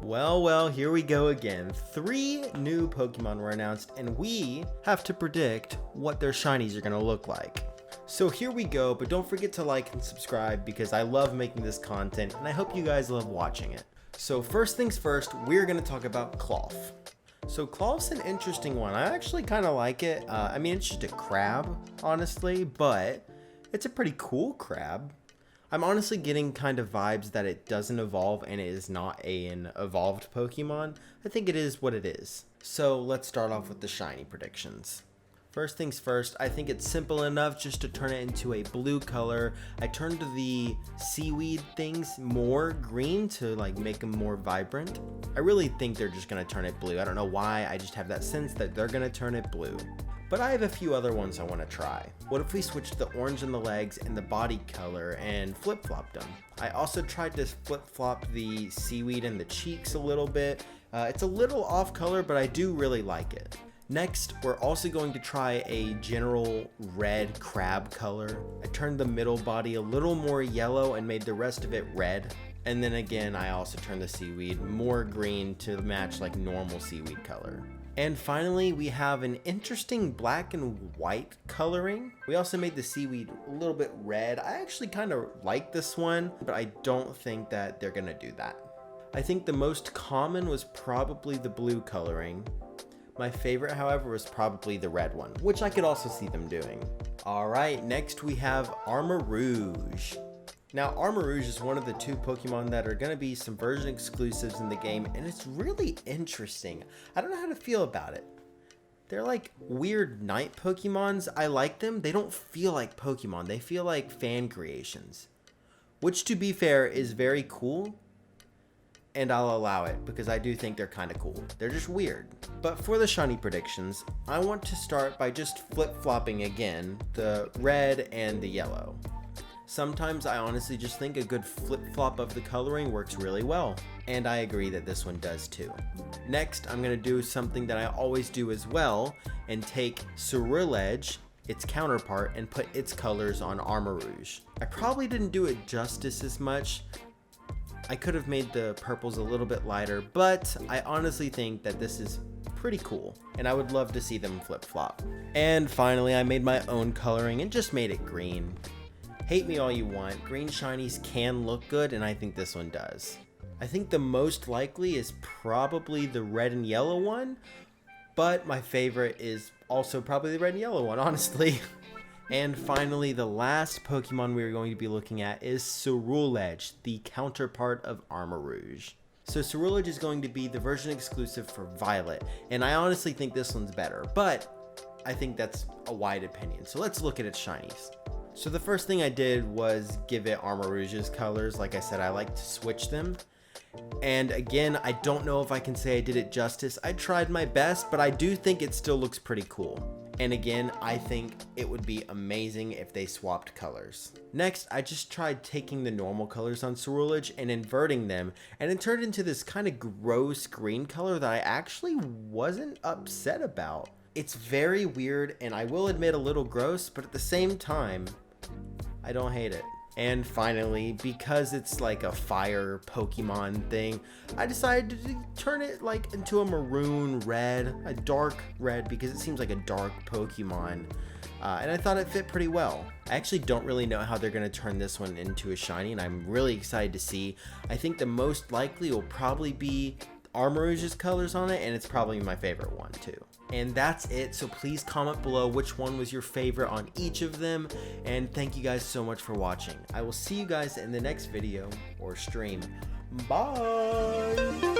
Well, here we go again. 3 new Pokemon were announced, and we have to predict what their shinies are going to look like. So here we go, but don't forget to like and subscribe because I love making this content, and I hope you guys love watching it. So first things first, we're going to talk about Klawf. So Klawf's an interesting one. I actually kind of like it. I mean, it's just a crab, honestly, but it's a pretty cool crab. I'm honestly getting kind of vibes that it doesn't evolve and it is not an evolved Pokemon. I think it is what it is. So let's start off with the shiny predictions. First things first, I think it's simple enough just to turn it into a blue color. I turned the seaweed things more green to like make them more vibrant. I really think they're just gonna turn it blue. I don't know why, I just have that sense that they're gonna turn it blue. But I have a few other ones I want to try. What if we switched the orange in the legs and the body color and flip-flopped them? I also tried to flip-flop the seaweed in the cheeks a little bit. It's a little off color, but I do really like it. Next, we're also going to try a general red crab color. I turned the middle body a little more yellow and made the rest of it red. And then again, I also turned the seaweed more green to match like normal seaweed color. And finally, we have an interesting black and white coloring. We also made the seaweed a little bit red. I actually kind of like this one, but I don't think that they're gonna do that. I think the most common was probably the blue coloring. My favorite, however, was probably the red one, which I could also see them doing. All right, next we have Armarouge. Now, Armarouge is one of the 2 Pokemon that are going to be some version exclusives in the game, and it's really interesting. I don't know how to feel about it. They're like weird night Pokemons. I like them. They don't feel like Pokemon. They feel like fan creations, which, to be fair, is very cool, and I'll allow it because I do think they're kind of cool. They're just weird. But for the shiny predictions, I want to start by just flip-flopping again the red and the yellow. Sometimes I honestly just think a good flip-flop of the coloring works really well, and I agree that this one does too. Next, I'm going to do something that I always do as well, and take Ceruledge, its counterpart, and put its colors on Armarouge. I probably didn't do it justice as much. I could have made the purples a little bit lighter, but I honestly think that this is pretty cool, and I would love to see them flip-flop. And finally, I made my own coloring and just made it green. Hate me all you want, green shinies can look good, and I think this one does. I think the most likely is probably the red and yellow one, but my favorite is also probably the red and yellow one, honestly. And finally, the last Pokemon we are going to be looking at is Ceruledge, the counterpart of Armarouge. So Ceruledge is going to be the version exclusive for Violet, and I honestly think this one's better, but I think that's a wide opinion. So let's look at its shinies. So the first thing I did was give it Armarouge's colors. Like I said, I like to switch them. And again, I don't know if I can say I did it justice. I tried my best, but I do think it still looks pretty cool. And again, I think it would be amazing if they swapped colors. Next, I just tried taking the normal colors on Ceruledge and inverting them, and it turned into this kind of gross green color that I actually wasn't upset about. It's very weird, and I will admit a little gross, but at the same time, I don't hate it. And finally, because it's like a fire Pokemon thing, I decided to turn it like into a maroon red, a dark red, because it seems like a dark Pokemon. And I thought it fit pretty well. I actually don't really know how they're going to turn this one into a shiny, and I'm really excited to see. I think the most likely will probably be Armarouge's colors on it, and it's probably my favorite one too. And that's it, so please comment below which one was your favorite on each of them, and thank you guys so much for watching. I will see you guys in the next video or stream. Bye!